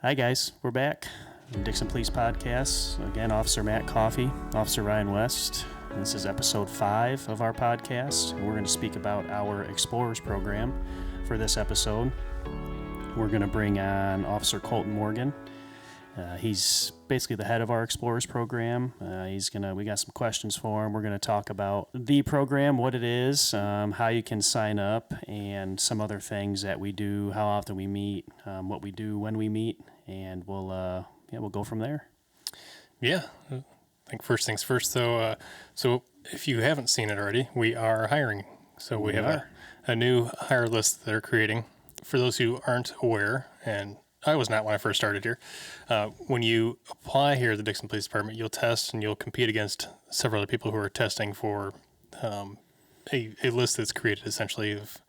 Hi guys, we're back. Dixon Police Podcast. Again, Officer Matt Coffey, Officer Ryan West. And this is episode 5 of our podcast. We're going to speak about our Explorers program for this episode. We're going to bring on Officer Colton Morgan. He's basically the head of our Explorers program. We got some questions for him. We're going to talk about the program, what it is, how you can sign up, and some other things that we do, how often we meet, what we do when we meet, and we'll go from there. Yeah, I think first things first, though. So if you haven't seen it already, we are hiring. So we have a new hire list that they're creating. For those who aren't aware, and I was not when I first started here, when you apply here at the Dixon Police Department, you'll test and you'll compete against several other people who are testing for a list that's created essentially of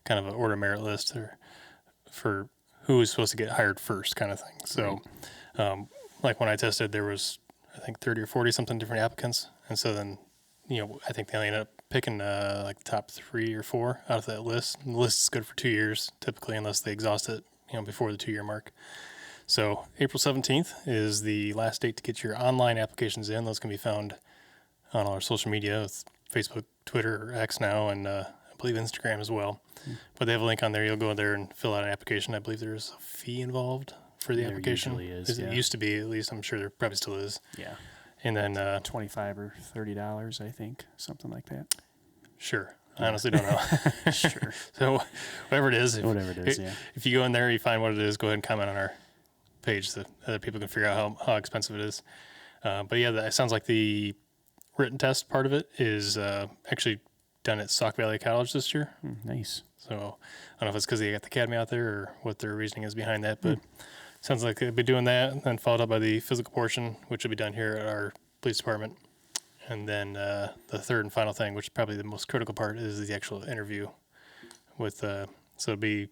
kind of an order merit list for who is supposed to get hired first kind of thing. So like when I tested, there was, I think, 30 or 40 something different applicants. And so then, I think they only ended up picking like the top 3 or 4 out of that list. And the list is good for 2 years, typically, unless they exhaust it, before the 2-year mark. So April 17th is the last date to get your online applications in. Those can be found on all our social media, with Facebook, Twitter, or X now, and I believe Instagram as well. But they have a link on there. You'll go there and fill out an application. I believe there's a fee involved for the application. There usually is, It used to be, at least. I'm sure there probably still is. Yeah. And then $25 or $30, I think, something like that. Sure. I honestly don't know. Sure. So whatever it is. Yeah. If you go in there, you find what it is, go ahead and comment on our page so other people can figure out how expensive it is. But yeah, it sounds like the written test part of it is actually done at Sauk Valley College this year. Nice. So I don't know if it's because they got the academy out there or what their reasoning is behind that, but sounds like they'll be doing that, and then followed up by the physical portion, which will be done here at our police department. And then the third and final thing, which is probably the most critical part, is the actual interview. So it'll be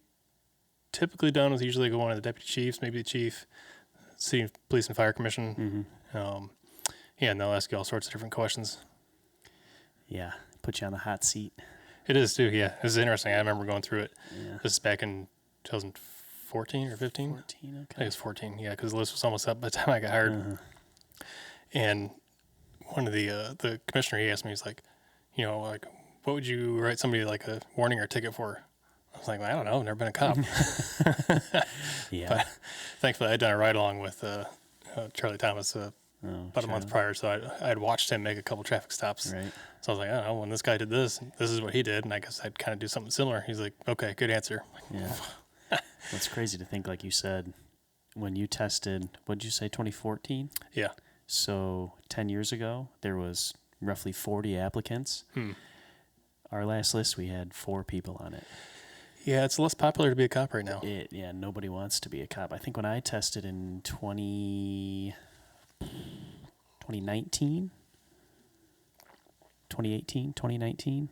typically done with usually one of the deputy chiefs, maybe the chief, city police and fire commission. And they'll ask you all sorts of different questions. Yeah, put you on the hot seat. It is too, yeah. This is interesting. I remember going through it. Yeah. This is back in 2014 or 15? 14, okay. I think it was 14, yeah, because the list was almost up by the time I got hired. And one of the commissioner, he asked me, he's like, what would you write somebody like a warning or a ticket for? I was like, well, I don't know. I've never been a cop. Yeah. But thankfully, I'd done a ride-along with Charlie Thomas about a month prior, so I'd watched him make a couple traffic stops. Right. So I was like, I don't know, when this guy did this is what he did, and I guess I'd kind of do something similar. He's like, okay, good answer. Yeah. It's crazy to think, like you said, when you tested, what did you say, 2014? Yeah. So 10 years ago, there was roughly 40 applicants. Our last list, we had 4 people on it. Yeah, it's less popular to be a cop right now. Nobody wants to be a cop. I think when I tested in 2019, 2019,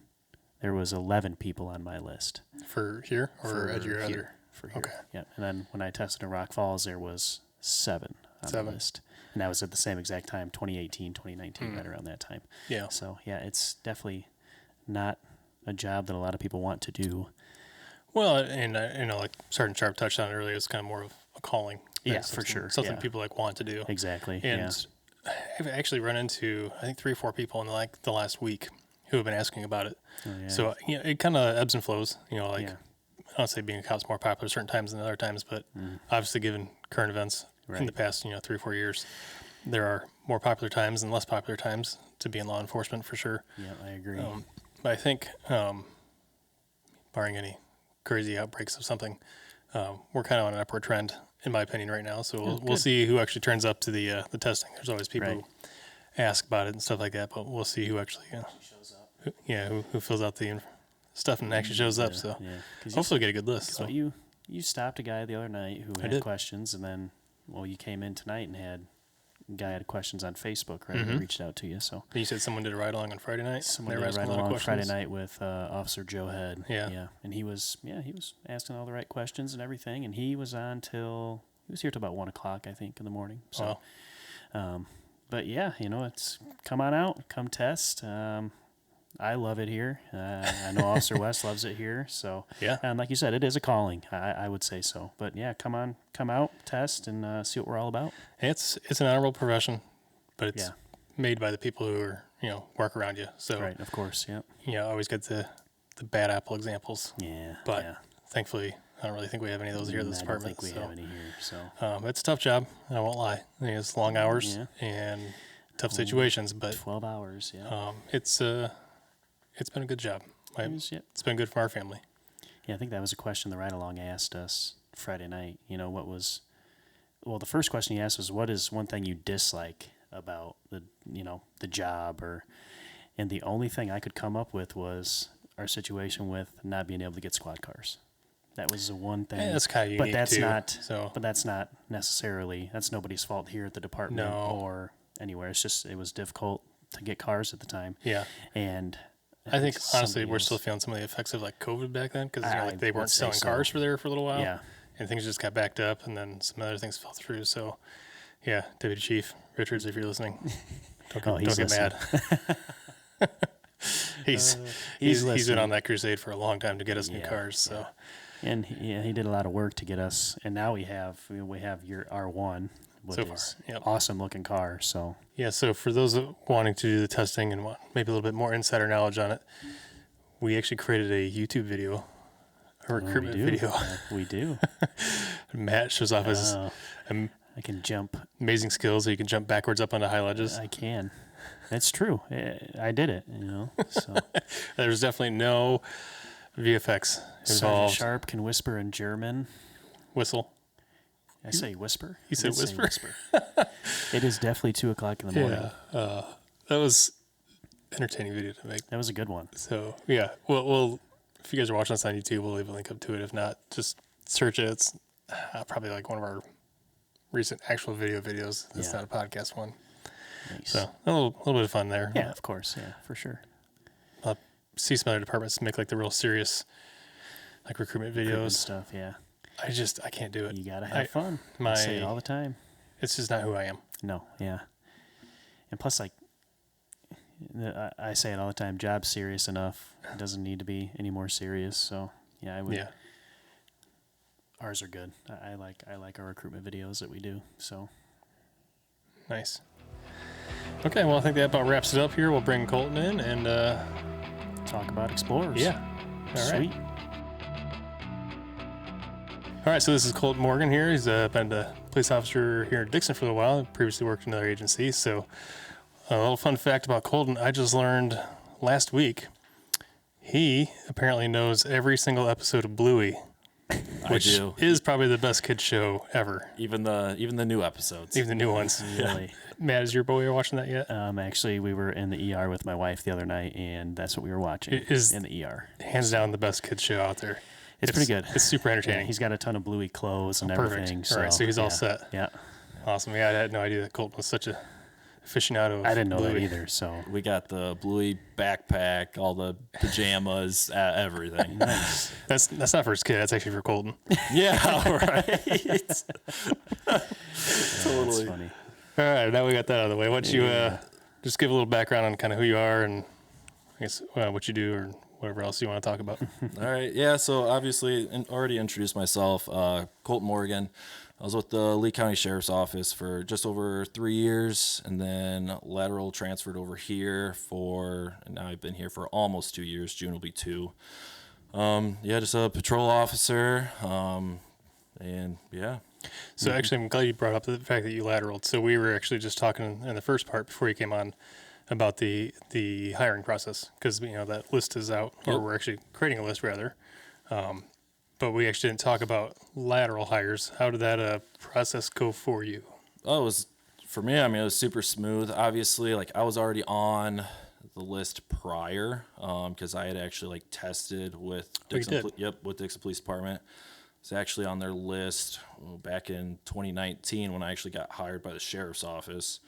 there was 11 people on my list. For here or at your other? For here. Okay. Yeah. And then when I tested in Rock Falls, there was 7 on the list. And that was at the same exact time, 2018, 2019, right around that time. Yeah. So, yeah, it's definitely not a job that a lot of people want to do. Well, and like Sergeant Sharp touched on it earlier, it's kind of more of a calling. Yeah, for sure. Something people want to do. Exactly. And I've actually run into, I think, 3 or 4 people in the last week who have been asking about it. Oh, yeah. So it kind of ebbs and flows. I don't say being a cop's more popular certain times than other times, but obviously given current events in the past 3 or 4 years, there are more popular times and less popular times to be in law enforcement for sure. Yeah, I agree. But I think, barring any crazy outbreaks of something, we're kind of on an upward trend, in my opinion, right now. So we'll see who actually turns up to the testing. There's always people who ask about it and stuff like that, but we'll see who actually shows up. Who fills out the stuff and actually shows up. So hopefully get a good list. So you stopped a guy the other night who had questions, and then you came in tonight and had a guy had questions on Facebook, right? He reached out to you. So you said someone did a ride along on Friday night. Someone did a ride along Friday night with Officer Joe Head. Yeah, and he was asking all the right questions and everything, and he was here till about 1:00, I think, in the morning. So, wow. But yeah, it's come on out, come test. I love it here. I know Officer West loves it here. So Yeah. and like you said, it is a calling. I would say so. But yeah, come out, test, and see what we're all about. It's an honorable profession, but it's Yeah. made by the people who are, work around you. So, Right, of course. Yep. always get the bad apple examples. Yeah. But yeah. thankfully, I don't really think we have any of those here at this I don't department. think we have any here. So It's a tough job. I won't lie. It's long hours Yeah. and tough situations, but 12 hours. Yeah. it's been a good job. Yep. It's been good for our family. Yeah, I think that was a question the ride-along asked us Friday night. The first question he asked was, what is one thing you dislike about the job? And the only thing I could come up with was our situation with not being able to get squad cars. That was the one thing. Yeah, that's kind of unique But that's not necessarily, that's nobody's fault here at the department or anywhere. It was difficult to get cars at the time. Yeah. And I think honestly, we're still feeling some of the effects of like COVID back then because they weren't selling cars for a little while. Yeah. And things just got backed up, and then some other things fell through. So, yeah, Deputy Chief Richards, if you're listening, don't get mad. He's been on that crusade for a long time to get us new cars. So, and he did a lot of work to get us. And now we have your R1, which is awesome looking car. So yeah. So for those wanting to do the testing and want maybe a little bit more insider knowledge on it, we actually created a YouTube video. A recruitment video. We do. Matt shows off his I can jump. Amazing skills. So you can jump backwards up onto high ledges. I can. That's true. I did it, So there's definitely no VFX involved. Sergeant Sharp can whisper in German. Whistle. I say whisper. You said whisper? It is definitely 2:00 in the morning. Yeah. That was entertaining video to make. That was a good one. So, yeah. Well, if you guys are watching this on YouTube, we'll leave a link up to it. If not, just search it. It's probably like one of our recent actual videos. It's not a podcast one. Nice. So a little bit of fun there. Yeah, of course. Yeah, for sure. I'll see some other departments make like the real serious like recruitment videos. Stuff, yeah. I can't do it. You got to have fun. I say it all the time. It's just not who I am. No, yeah. And plus, like, I say it all the time, job's serious enough. It doesn't need to be any more serious. So, yeah, I would. Yeah. Ours are good. I like our recruitment videos that we do. So. Nice. Okay, well, I think that about wraps it up here. We'll bring Colton in and talk about Explorers. Yeah. All right. Sweet. All right, so this is Colton Morgan here. He's been a police officer here in Dixon for a while. Previously worked in another agency. So a little fun fact about Colton, I just learned last week, he apparently knows every single episode of Bluey, which is probably the best kids show ever. Even the new episodes. Even the new ones. Really. Matt, is your boy watching that yet? Actually, we were in the ER with my wife the other night, and that's what we were watching in the ER. Hands down the best kids show out there. It's pretty good. It's super entertaining. Yeah, he's got a ton of Bluey clothes and Perfect. everything. All right, so he's all set. Yeah. Awesome. Yeah, I had no idea that Colton was such a aficionado of I didn't know Bluey. that either. So We got the Bluey backpack, all the pajamas, everything. nice. That's not for his kid. That's actually for Colton. Yeah, right. Totally. That's funny. All right, now we got that out of the way. Why don't you just give a little background on kind of who you are and I guess what you do or whatever else you want to talk about. All right. Yeah, so obviously already introduced myself, Colton Morgan. I was with the Lee County Sheriff's Office for just over 3 years and then lateral transferred over here and now I've been here for almost 2 years. June will be 2. Just a patrol officer. And yeah. So actually, I'm glad you brought up the fact that you lateraled. So we were actually just talking in the first part before you came on about the hiring process because that list is out, or we're actually creating a list rather. But we actually didn't talk about lateral hires. How did that process go for you? Oh, it was for me. I mean, it was super smooth. Obviously, like I was already on the list prior because I had actually tested with Dixon. With Dixon Police Department. It's actually on their list back in 2019 when I actually got hired by the sheriff's office.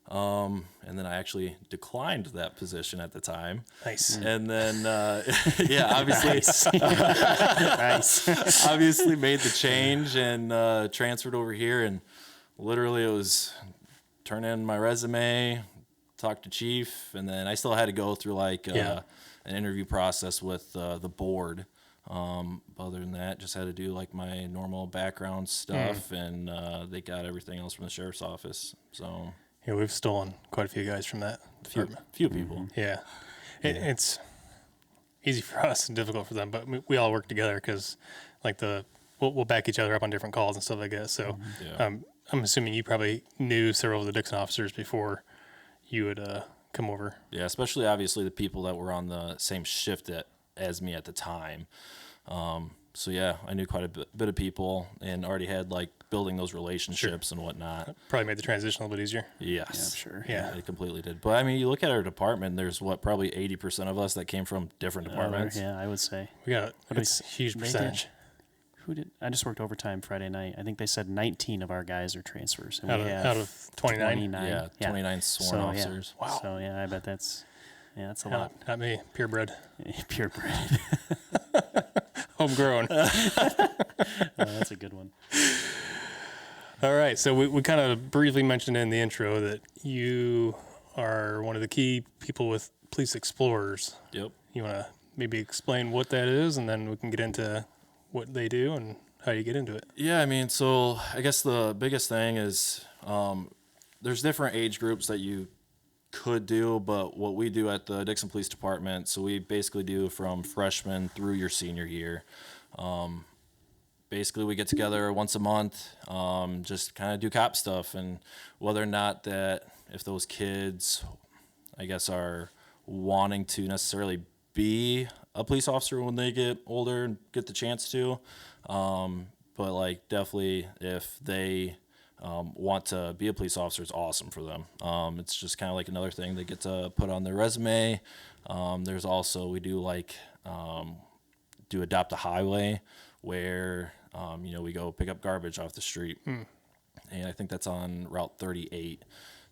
And then I actually declined that position at the time. Nice. And then, obviously, Nice. obviously made the change and transferred over here. And literally it was turn in my resume, talked to chief, and then I still had to go through like an interview process with the board. Other than that, just had to do like my normal background stuff, and they got everything else from the sheriff's office. So Yeah, we've stolen quite a few guys from that department. few people. Yeah. It's easy for us and difficult for them, but we all work together because like we'll back each other up on different calls and stuff like that. So I'm assuming you probably knew several of the Dixon officers before you would come over. Yeah, especially obviously the people that were on the same shift as me at the time. So yeah, I knew quite a bit of people and already had like building those relationships and whatnot. Probably made the transition a little bit easier. Yes. Yeah, I'm sure. Yeah. It completely did. But I mean, you look at our department, there's probably 80% of us that came from different departments. Yeah, I would say. We got it's a huge they percentage. Who did? I just worked overtime Friday night. I think they said 19 of our guys are transfers. And Out we of- have out of 29? Yeah, 29 sworn officers. Yeah. Wow. So yeah, I bet that's a lot. Not me, purebred. Purebred. Homegrown. That's a good one. All right, so we kind of briefly mentioned in the intro that you are one of the key people with Police Explorers. Yep. You want to maybe explain what that is, and then we can get into what they do and how you get into it. Yeah, I mean, so I guess the biggest thing is there's different age groups that you could do, but what we do at the Dixon Police Department, so we basically do from freshman through your senior year. Basically, we get together once a month, just kind of do cop stuff, and whether or not that if those kids, I guess, are wanting to necessarily be a police officer when they get older and get the chance to, but like definitely if they want to be a police officer, it's awesome for them. It's just kind of like another thing they get to put on their resume. There's also, we do like do Adopt a Highway, where we go pick up garbage off the street, and I think that's on Route 38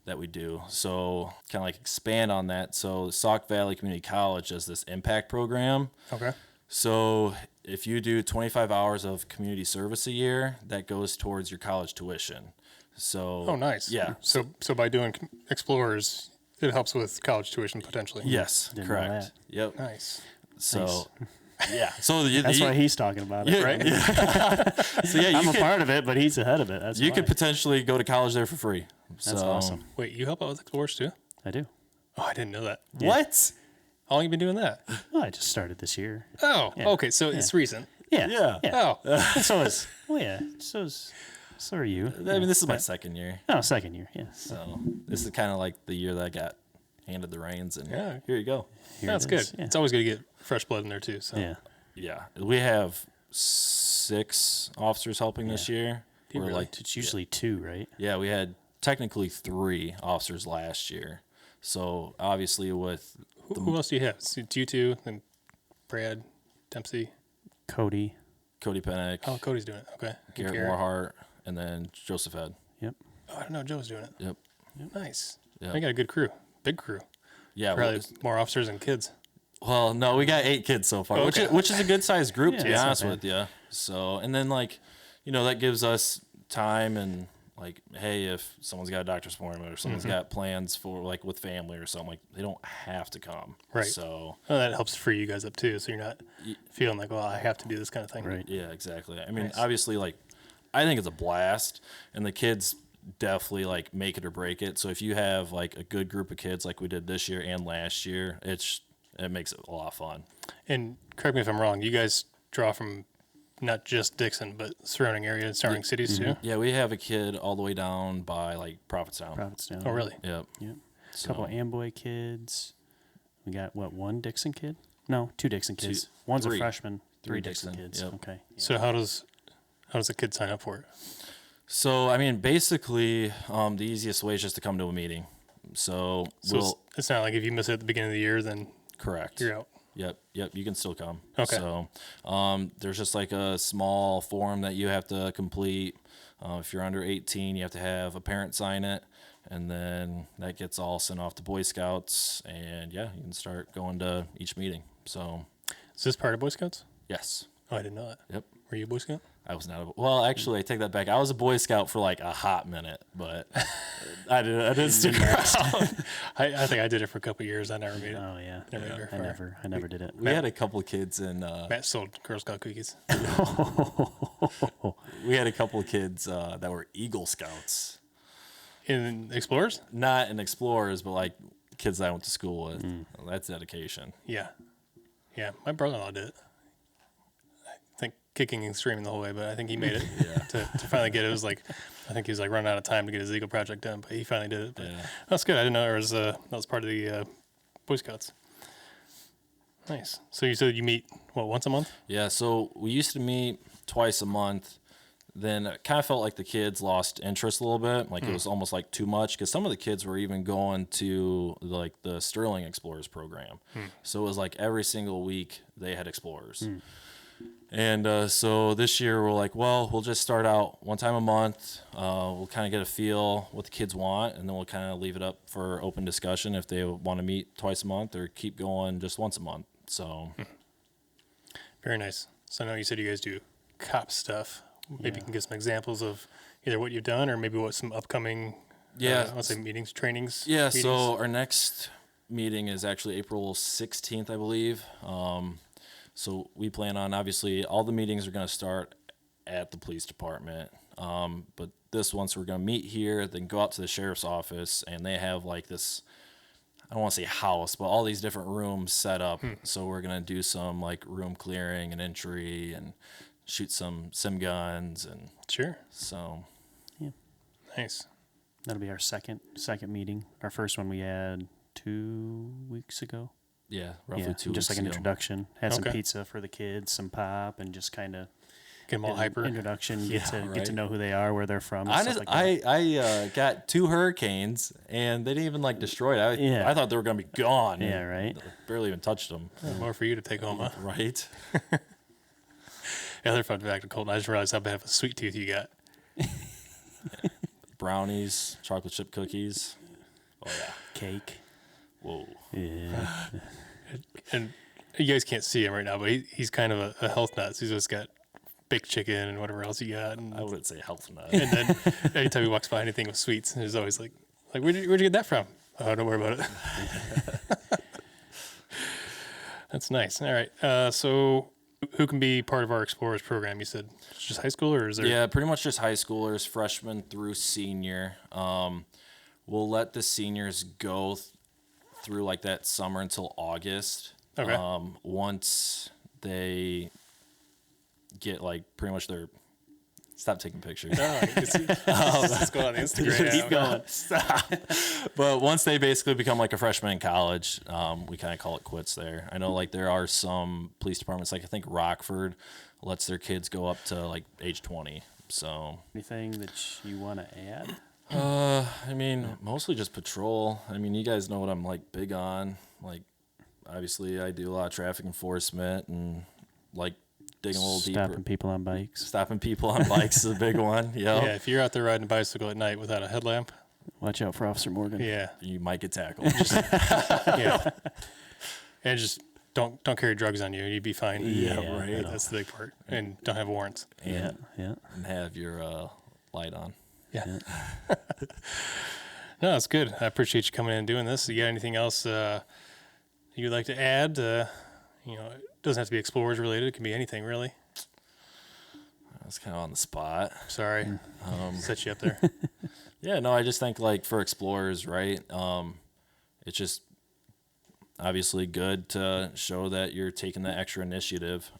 that we do. So kind of like expand on that. So Sauk Valley Community College does this impact program. Okay. So if you do 25 hours of community service a year, that goes towards your college tuition. So Oh, nice. Yeah. So by doing Explorers, it helps with college tuition potentially. Yes, Didn't know correct. that. Yep. Nice. So yeah. So That's why he's talking about it, right? So yeah, I'm you a part of it, but he's ahead of it. That's you why. could potentially go to college there for free. That's So, awesome. Wait, you help out with Explorers too? I do. Oh, I didn't know that. What? How long you been doing that? Well, I just started this year. Oh, okay. So it's recent. Yeah. Yeah. Oh, So is. Well, yeah. So are you. I mean, this is my second year. Oh, second year. Yes. So this is kind of like the year that I got handed the reins, and Yeah. here you go. that's good. Yeah. It's always good to get fresh blood in there too. So Yeah. Yeah, we have 6 officers helping this year. Do you We're really? like, It's usually 2, right? yeah, we had technically 3 officers last year. So obviously with who else do you have? So, you two, then Brad, Dempsey. Cody. Cody Pennick, Oh, Cody's doing it. Okay. Garrett Warhart, and then Joseph Head. Yep. Oh, I didn't know Joe was doing it. Yep. Nice. Yeah. I got a good crew. Big crew. Yeah. Probably more officers than kids. Well, no, we got 8 kids so far, Okay. which is a good sized group to be it's not honest bad. with you. So, and then like, that gives us time and like, hey, if someone's got a doctor's appointment or someone's got plans for like with family or something, like they don't have to come. Right. So, Oh, that helps free you guys up too, so you're not feeling like, well, I have to do this kind of thing. Right. yeah, exactly. I mean, Nice. obviously, like, I think it's a blast, and the kids definitely like make it or break it. So if you have like a good group of kids, like we did this year and last year, it makes it a lot of fun. And correct me if I'm wrong, you guys draw from not just Dixon, but surrounding areas, surrounding cities too? Yeah, we have a kid all the way down by like Prophetstown. Provincetown. Oh, really? Yep. Yep. So, Couple Amboy kids. We got one Dixon kid? No, 2 Dixon kids. One's three. a freshman. 3 Three Dixon Dixon, kids. yep. Okay. Yeah. So how does a kid sign up for it? So I mean, basically, the easiest way is just to come to a meeting. So It's not like if you miss it at the beginning of the year, then correct. you're out. Yep, you can still come. Okay. So, there's just like a small form that you have to complete. If you're under 18, you have to have a parent sign it, and then that gets all sent off to Boy Scouts, and yeah, you can start going to each meeting. So, Is this part of Boy Scouts? yes, Oh, I didn't know that. yep. Were you a Boy Scout? I was not. Well, actually, I take that back. I was a Boy Scout for like a hot minute, but I didn't stick around. I think I did it for a couple of years. I never made it. Oh yeah. Never got very far. I never did it. We had a couple of kids in. Matt sold Girl Scout cookies. We had a couple of kids that were Eagle Scouts. In Explorers? Not in Explorers, but like kids that I went to school with. Well, that's dedication. Yeah. Yeah. My brother-in-law did it. I think kicking and screaming the whole way, but I think he made it to finally get it. It was like, I think he was like running out of time to get his Eagle project done, but he finally did it. But that's good. I didn't know that was part of the Boy Scouts. Nice. So you said you meet, once a month? Yeah, so we used to meet twice a month. Then it kind of felt like the kids lost interest a little bit. Like it was almost like too much because some of the kids were even going to like the Sterling Explorers program. So it was like every single week they had Explorers. And so this year we're like, well, we'll just start out one time a month. We'll kind of get a feel what the kids want, and then we'll kind of leave it up for open discussion if they want to meet twice a month or keep going just once a month. So Very nice. So I know you said you guys do cop stuff. Maybe you can give some examples of either what you've done or maybe what some upcoming, let's say meetings, trainings. Yeah, meetings. so our next meeting is actually April 16th, I believe. So we plan on, obviously, all the meetings are going to start at the police department. But this once we're going to meet here, then go out to the sheriff's office, and they have like this, I don't want to say house, but all these different rooms set up. So we're going to do some like room clearing and entry and shoot some sim guns. And Sure. so. Nice. That'll be our second meeting. Our first one we had 2 weeks ago. Yeah, roughly 2 weeks just like an ago. introduction. Had some pizza for the kids, some pop, and just kind of Get them all hyper. Introduction. Get to know who they are, where they're from. Honestly, I got 2 hurricanes and they didn't even like destroy it. I thought they were gonna be gone. Yeah, right. Barely even touched them. More for you to take home, huh? Right. The other fun fact of Colton, I just realized how bad of a sweet tooth you got. Brownies, chocolate chip cookies. Oh yeah. Cake. Whoa. Yeah. And you guys can't see him right now, but he's kind of a health nut. So he's just got baked chicken and whatever else you got. And, I wouldn't say health nut. and then anytime he walks by anything with sweets, he's always like where'd you get that from? Oh, don't worry about it. That's nice. All right. So who can be part of our Explorers program? You said it's just high school, or is there? Yeah, pretty much just high schoolers, freshman through senior. We'll let the seniors go through like that summer until August. Okay. Once they get like pretty much their stop taking pictures. Oh, you can see. Let's go on Instagram. Keep going. Stop. But once they basically become like a freshman in college, we kind of call it quits there. I know like there are some police departments, like I think Rockford lets their kids go up to like age 20. So Anything that you want to add? I mean, mostly just patrol. I mean, you guys know what I'm like big on. Like, obviously, I do a lot of traffic enforcement and like digging a little deeper. Stopping people on bikes. Stopping people on bikes is a big one. Yep. Yeah, if you're out there riding a bicycle at night without a headlamp, Watch out for Officer Morgan. yeah, You might get tackled. yeah, and just don't carry drugs on you. You'd be fine. Yeah, right. That's the big part. And don't have warrants. Yeah, yeah. And have your light on. Yeah. No, it's good. I appreciate you coming in and doing this. You got anything else you'd like to add? It doesn't have to be Explorers related. It can be anything, really. That's kind of on the spot. Sorry. Set you up there. Yeah, no, I just think like for explorers, right? It's just obviously good to show that you're taking that extra initiative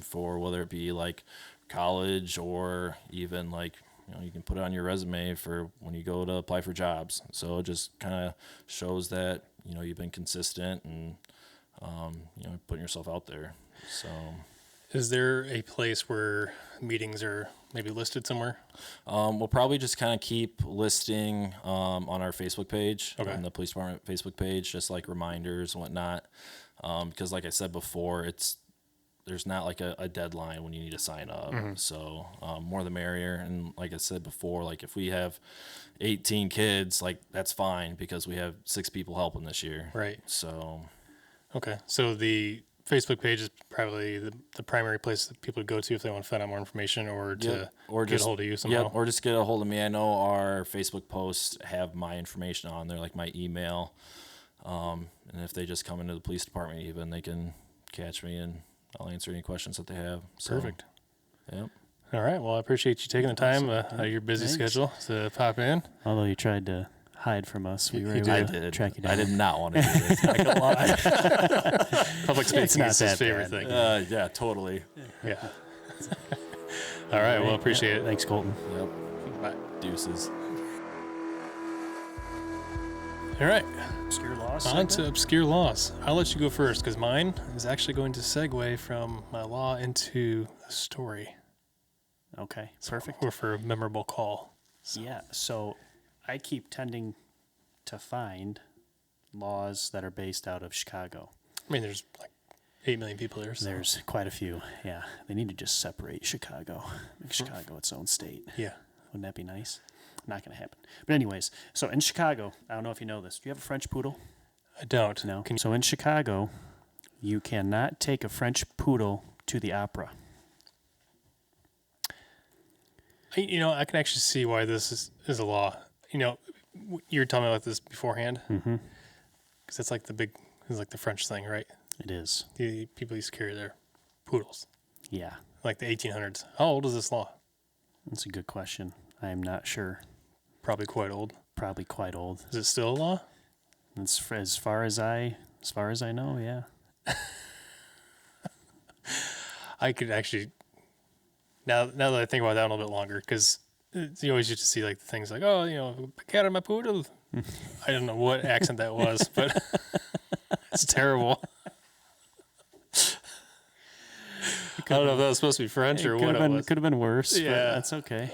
for whether it be like college or even like, you can put it on your resume for when you go to apply for jobs. So it just kind of shows that, you've been consistent and, putting yourself out there. So Is there a place where meetings are maybe listed somewhere? we'll probably just kind of keep listing on our Facebook page, Okay. on the police department Facebook page, just like reminders and whatnot. Because like I said before, there's not like a deadline when you need to sign up. Mm-hmm. So more the merrier. And like I said before, like if we have 18 kids, like that's fine because we have 6 people helping this year. Right. So Okay. So the Facebook page is probably the primary place that people would go to if they want to find out more information or to get a hold of you somehow. Yep, or just get a hold of me. I know our Facebook posts have my information on there, like my email. And if they just come into the police department even, they can catch me and I'll answer any questions that they have. So, Perfect. Yep. All right. Well, I appreciate you taking the time out of your busy schedule to pop in. Although you tried to hide from us, we were able to track you down. I did not want to do this. Not gonna lie. Public speaking is his favorite thing. Yeah, totally. Yeah. All right. Well, appreciate it. Thanks, Colton. Yep. Bye. Deuces. All right. Obscure laws. On to obscure laws. I'll let you go first because mine is actually going to segue from my law into a story. Okay, perfect. Or for a memorable call. Yeah, so I keep tending to find laws that are based out of Chicago. I mean, there's like 8 million people there. So. There's quite a few, yeah. They need to just separate Chicago, make Chicago its own state. Yeah. Wouldn't that be nice? Not going to happen. But anyways, so in Chicago, I don't know if you know this. Do you have a French poodle? I don't. No. So in Chicago, you cannot take a French poodle to the opera. I can actually see why this is a law. You were telling me about this beforehand. Mm-hmm. Because it's like it's like the French thing, right? It is. The people used to carry their poodles. Yeah. Like the 1800s. How old is this law? That's a good question. I'm not sure. Probably quite old. Probably quite old. Is it still a law? It's as far as I know, yeah. I could actually now that I think about that a little bit longer, because you always used to see like things like, oh, a cat on my poodle. I don't know what accent that was, but it's terrible. I don't know if that was supposed to be French or what it was. Could have been worse, Yeah. but that's okay.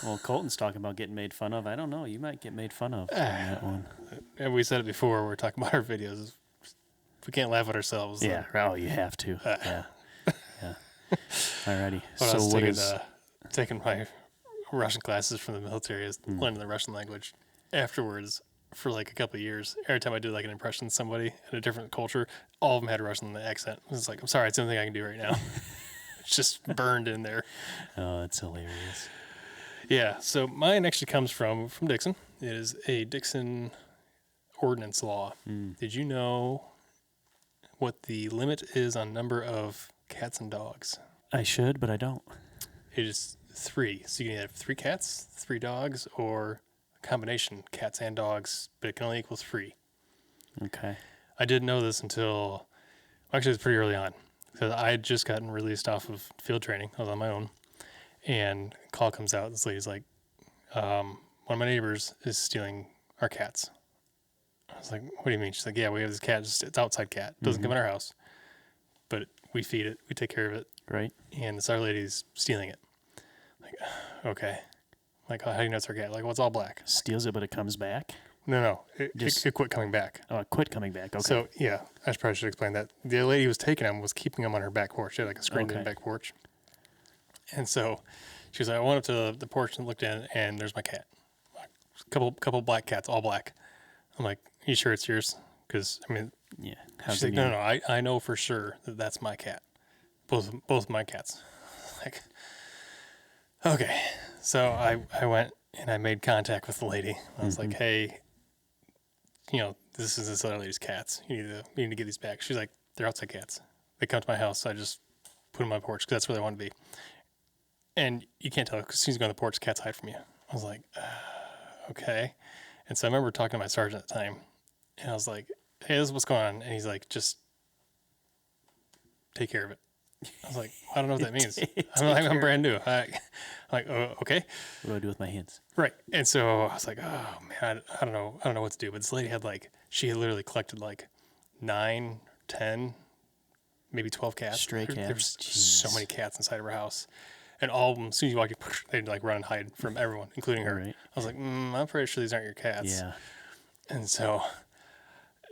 Well, Colton's talking about getting made fun of. I don't know. You might get made fun of on that one. And we said it before. We're talking about our videos. We can't laugh at ourselves. Yeah. Oh, you have to. Yeah. Yeah. Alrighty. When I was So what is? taking my Russian classes from the military, I was learning the Russian language afterwards for like a couple of years. Every time I did like an impression of somebody in a different culture, all of them had a Russian accent. I was like, I'm sorry, it's the only thing I can do right now. It's just burned in there. Oh, that's hilarious. Yeah, so mine actually comes from Dixon. It is a Dixon ordinance law. Did you know what the limit is on number of cats and dogs? I should, but I don't. It is 3. So you can either have 3 cats, 3 dogs, or a combination cats and dogs, but it can only equal 3. Okay. I didn't know this until, actually it was pretty early on. Because I had just gotten released off of field training. I was on my own. And a call comes out. This lady's like, one of my neighbors is stealing our cats. I was like, what do you mean? She's like, yeah, we have this cat. It's outside cat. It doesn't come in our house. But we feed it. We take care of it. Right. And this our lady's stealing it. Like, okay. Like, how do you know it's our cat? Like, well, it's all black. Steals it, but it comes back. No. It quit coming back. Oh, it quit coming back. Okay. So, yeah, I probably should explain that. The lady who was taking him was keeping him on her back porch. She had like a screened-in back porch. And so she was like, I went up to the porch and looked in, and there's my cat. A couple black cats, all black. I'm like, you sure it's yours? Because, I mean, yeah. she's like, no, I know for sure that that's my cat. Both my cats. Like, okay. So I went and I made contact with the lady. I was like, hey, this is this other lady's cats. You need to get these back. She's like, they're outside cats. They come to my house. So I just put them on my porch because that's where they want to be. And you can't tell because she's going on the porch. Cats hide from you. I was like, okay. And so I remember talking to my sergeant at the time. And I was like, hey, this is what's going on. And he's like, just take care of it. I was like, I don't know what that means. I'm brand new. I'm like, oh, okay. What do I do with my hands? Right. And so I was like, oh man, I don't know what to do. But this lady had she had literally collected 9, 10, maybe 12 cats. Stray cats. There's so many cats inside of her house. And all of them, as soon as you walk in, they'd run and hide from everyone, including her. Right. I was like, I'm pretty sure these aren't your cats. Yeah. And so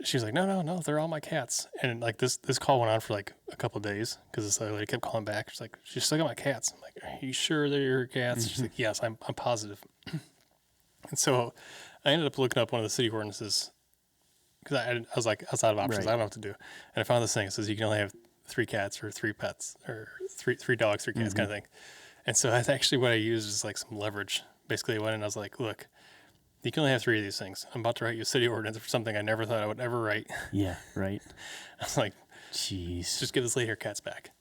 she was like, no, they're all my cats. And this call went on for a couple of days because this other lady kept calling back. She's like, she still got my cats. I'm like, are you sure they're your cats? She's like, yes, I'm positive. And so I ended up looking up one of the city ordinances because I was like, I was out of options. Right. I don't know what to do. And I found this thing. It says you can only have 3 cats or 3 pets or three dogs, 3 cats kind of thing. And so that's actually what I used is like some leverage. Basically, I went and I was like, look, you can only have 3 of these things. I'm about to write you a city ordinance for something I never thought I would ever write. Yeah, right. I was like, Jeez. just give this lady her cats back.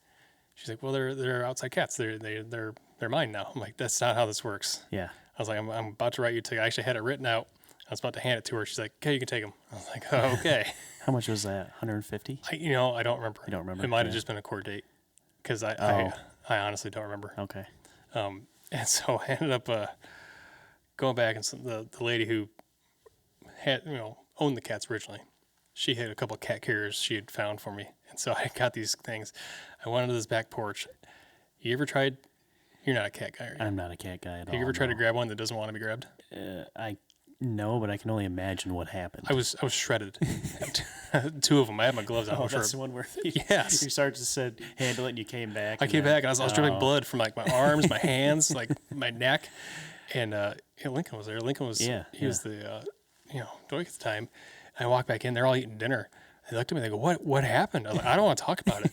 She's like, well, they're outside cats. They're mine now. I'm like, that's not how this works. Yeah. I was like, I'm about to write you a ticket. I actually had it written out. I was about to hand it to her. She's like, okay, you can take them. I was like, oh, okay. How much was that? 150? I don't remember. You don't remember? It might have Yeah. just been a court date because I honestly don't remember. Okay. And so I ended up going back, and the lady who had owned the cats originally, she had a couple of cat carriers she had found for me, and so I got these things. I went onto this back porch. You ever tried? You're not a cat guy, right? I'm not a cat guy at all. Have you ever tried to grab one that doesn't want to be grabbed? No, but I can only imagine what happened. I was shredded. 2 of them. I had my gloves on. Oh, I'm sure. that's the one where Yes. your sergeant said handle it, and you came back. I came back, and I was dripping blood from like my arms, my hands, like my neck, and Lincoln was there. Lincoln was he was the doink at the time. And I walked back in. They're all eating dinner. They looked at me. They go, "What happened?" I was like, "I don't want to talk about it."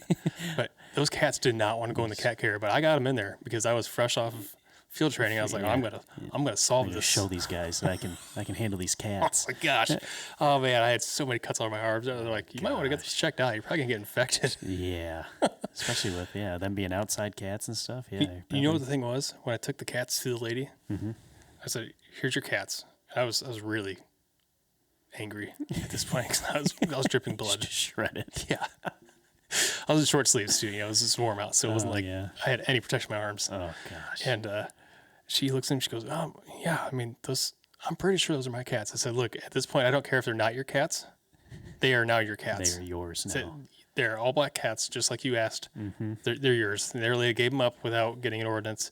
But those cats did not want to go in the cat carrier. But I got them in there because I was fresh off of field training. I was like, I'm gonna solve this. Show these guys that I can handle these cats. Oh my gosh. Oh man, I had so many cuts on my arms. They're like, you might want to get this checked out. You're probably gonna get infected. Yeah, especially with them being outside cats and stuff. Yeah. You know what the thing was when I took the cats to the lady? Mm-hmm. I said, "Here's your cats." I was really angry at this point because I was dripping blood, shredded. Yeah. I was in short sleeves too. It was just warm out, so it wasn't like I had any protection on my arms. Oh gosh. And she looks at him. She goes, "Yeah, I mean, those. I'm pretty sure those are my cats." I said, "Look, at this point, I don't care if they're not your cats. They are now your cats. They are yours now. They're all black cats, just like you asked. Mm-hmm. They're yours." And their lady gave them up without getting an ordinance.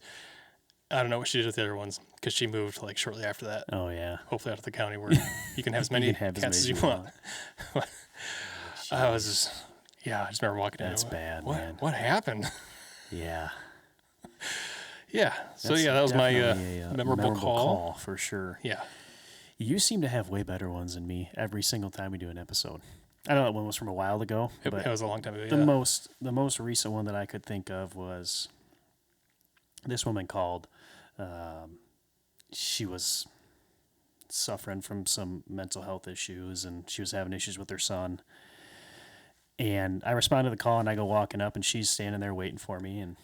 I don't know what she did with the other ones because she moved like shortly after that. Oh yeah. Hopefully out of the county where you can have as many cats as you want. I was just. Yeah, I just remember walking in. That's bad, man. What happened? Yeah. Yeah. So that was my memorable call for sure. Yeah. You seem to have way better ones than me every single time we do an episode. I know that one was from a while ago, but it was a long time ago. The most recent one that I could think of was this woman called. She was suffering from some mental health issues, and she was having issues with her son. And I responded to the call, and I go walking up, and she's standing there waiting for me. And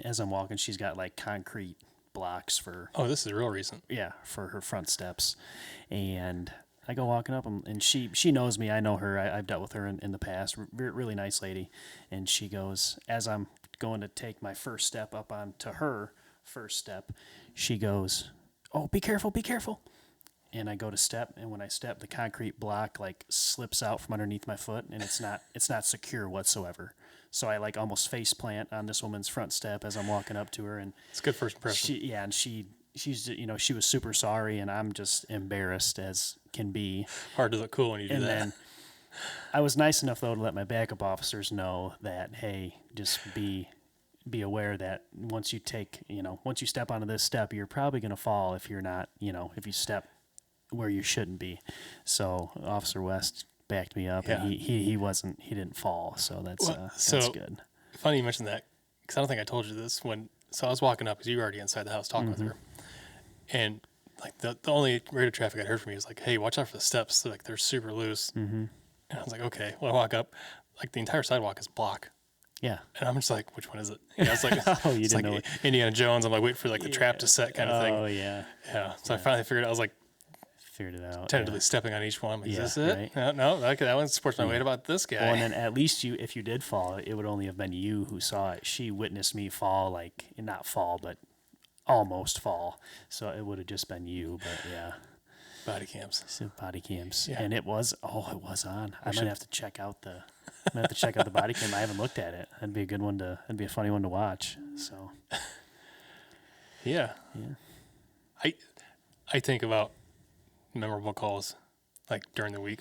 as I'm walking, she's got like concrete blocks for. Oh, this is real recent. Yeah, for her front steps. And I go walking up, and she knows me. I know her. I've dealt with her in the past. Really nice lady. And she goes, as I'm going to take my first step up onto her first step, she goes, "Oh, be careful, be careful." And I go to step, and when I step, the concrete block like slips out from underneath my foot, and it's not secure whatsoever. So I like almost face plant on this woman's front step as I'm walking up to her, and it's a good first impression. She's she was super sorry, and I'm just embarrassed as can be. Hard to look cool when you do that. And then I was nice enough though to let my backup officers know that hey, just be aware that once you step onto this step, you're probably gonna fall if you're not if you step where you shouldn't be. So Officer West backed me up, and he didn't fall. So that's good. Funny you mentioned that because I don't think I told you this so I was walking up because you were already inside the house talking with her, and like the only rate of traffic I heard from you was like, "Hey, watch out for the steps. They're super loose." Mm-hmm. And I was like, "Okay." Well, I walk up, like the entire sidewalk is block. Yeah. And I'm just like, "Which one is it?" I was like, "Oh, you didn't know it." Indiana Jones. I'm like waiting for like the trap to set kind of thing. Oh yeah. Yeah. So I finally figured it. I was like. Figured it out. Tentatively stepping on each one. Like, is this it? Right. No, that one supports my weight about this guy. Well, and then at least if you did fall, it would only have been you who saw it. She witnessed me fall, not fall, but almost fall. So it would have just been you. But yeah, body cams. So body cams, yeah. And it was on. I might have to check out the body cam. I haven't looked at it. That'd be a good one that'd be a funny one to watch. So yeah. I think about memorable calls like during the week.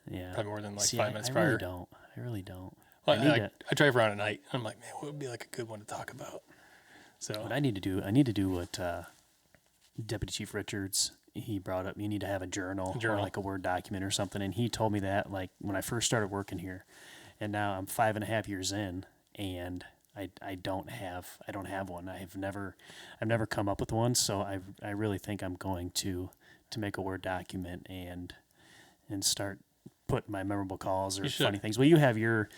Yeah. Probably more than 5 minutes prior. I really don't. Well, I drive around at night. And I'm like, man, what would be like a good one to talk about? So what I need to do what Deputy Chief Richards he brought up. You need to have a journal or like a Word document or something. And he told me that like when I first started working here, and now I'm 5.5 years in, and I don't have one. I've never come up with one. So I really think I'm going to make a Word document and start putting my memorable calls or funny things. Well, you have your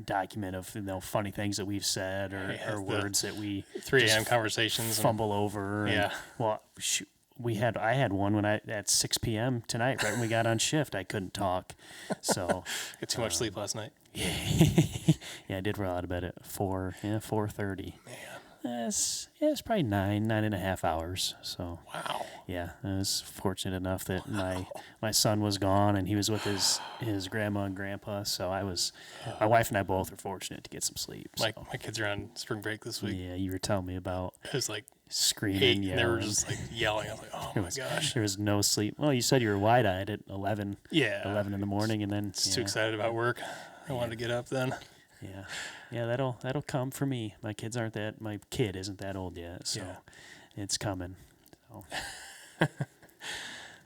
document of funny things that we've said or words that we 3 a.m. conversations fumble over. Yeah. And, well, I had one when at 6 p.m. tonight, right when we got on shift. I couldn't talk, so get too much sleep last night. Yeah, I did roll out of bed at 4:30. Man, It's probably 9.5 hours. So wow. Yeah, I was fortunate enough that my son was gone and he was with his grandma and grandpa. So my wife and I both were fortunate to get some sleep. My kids are on spring break this week. Yeah, you were telling me about. It was like screaming, and they were just like yelling. I was like, oh my gosh. There was no sleep. Well, you said you were wide-eyed at 11 in the morning, and then too excited about work. I wanted to get up then. Yeah, that'll come for me. My kid isn't that old yet, so it's coming. So.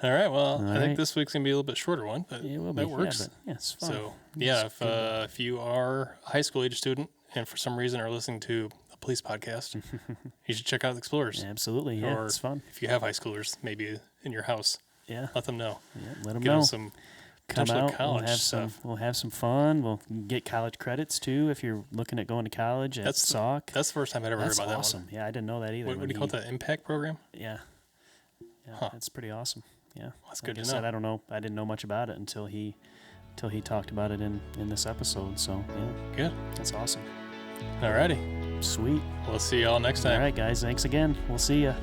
All right, well, I think this week's going to be a little bit shorter one, but that works. Yeah, it's fun. So, if you are a high school age student and for some reason are listening to a police podcast, you should check out the Explorers. Absolutely, yeah, or it's fun. If you have high schoolers, maybe in your house, let them know. Yeah, let them Give know. Them some Come out. We'll have some fun. We'll get college credits too if you're looking at going to college at SAUC. That's the first time I'd ever heard about that awesome. one. Yeah, I didn't know that either. What do you call it? The Impact Program? Yeah. That's pretty awesome. Yeah, well, that's good to know. Said, I don't know. I didn't know much about it until he talked about it in this episode. So yeah, good. That's awesome. Alrighty, sweet. We'll see y'all next time. All right, guys. Thanks again. We'll see ya.